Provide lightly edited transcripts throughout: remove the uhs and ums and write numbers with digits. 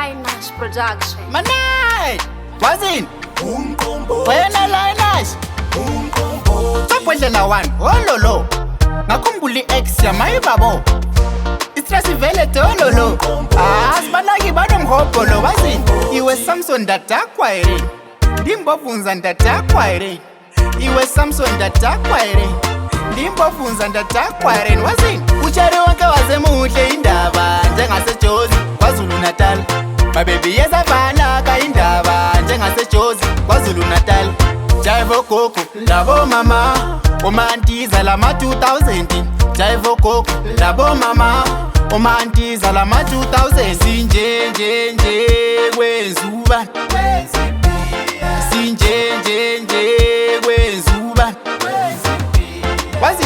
Laynash production. Ma9nine, wazini? Umqombothi, Wena Laynash, Umqombothi, Topodlela one, ololo. Ngakhumbula i-ex yamayibabo. Istress ivele ololo. Sibanaki banomhobholo wazini? Iwe Samson datakwa ere. Ndimbovunza ndatakwa ere. Iwe Samson datakwa ere. Ndimbovunza ndatakwa ere wazini? Uchari wonke wazemuhle indaba njengaseJozi kwaZulu Natal. Mabebi yezavana ka indaba njengaseJozi kwaZulu Natal. Jaivo gogo labo mama umantiza lama 2000. Jaivo gogo labo mama umantiza lama 2000. Sinje kwenzuba sinje kwenzuba wazi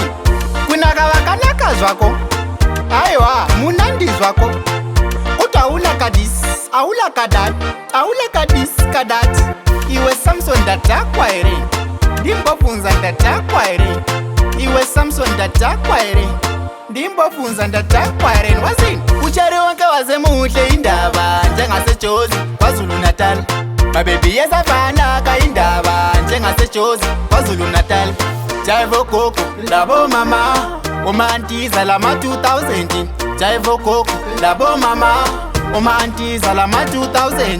kunakawakana zwako aiwa munandi zwako awula kadis kadat. Iwe Samson datakwa ere. Ndimbovunza ndatakwa ere. Iwe Samson datakwa ere. Ndimbovunza ndatakwa ere wazini? Uchari wonke wazemuhle indaba njengaseJozi kwaZulu Natal. Mabebi yezavana ka indaba njengaseJozi kwaZulu Natal. Jaivo gogo labo mama umantiza lama 2000. Jaivo gogo labo mama umantiza lama 2000.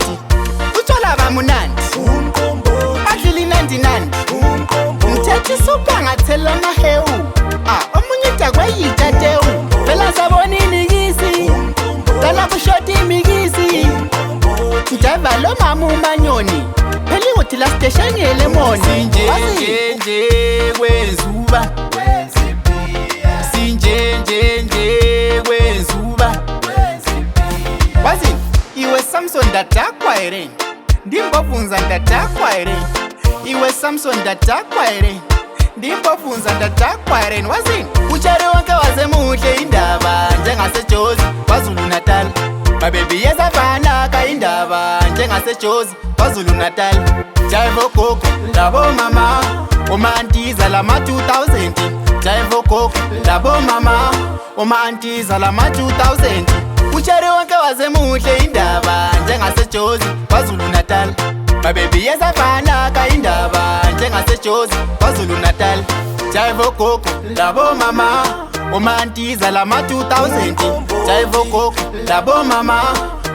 Uchola bamunandi Umqombothi, adlili 99. Umqombothi, Mthethe supa ngathela mahewu. Omunye takwayita tewu. Vela sabona inikisi. Dala kushoti imikisi. Njava lo mama umanyoni. Pheli uthi la station yelemoni. Sinje kwenzuba. Sinje kwenzuba. Wazini? Iwe Samson datakwa ere. Ndimbovunza ndatakwa ere. Iwe Samson datakwa ere. Ndimbovunza ndatakwa ere wazini? Uchari wonke wazemuhle indaba njengaseJozi kwaZulu Natal. Mabebi yezavana ka indaba njengaseJozi kwaZulu Natal. Jaivo gogo labo mama umantiza lama 2000. Jaivo gogo labo mama umantiza lama 2000. Uchari wonke wazemuhle indaba njengaseJozi kwaZulu Natal. Mabebi yezavana ka indaba njengaseJozi kwaZulu Natal. Jaivo gogo labo mama umantiza lama 2000. Jaivo gogo labo mama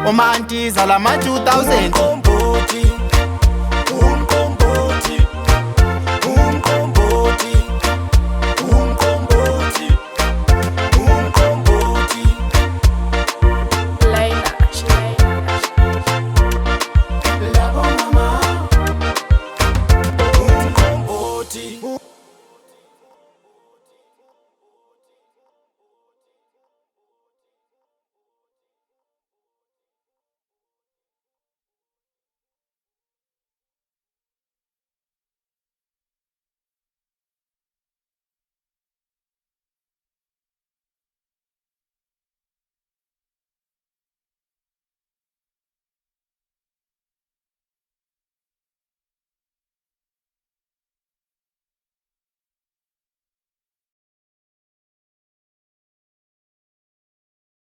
umantiza lama 2000. Umqombothi.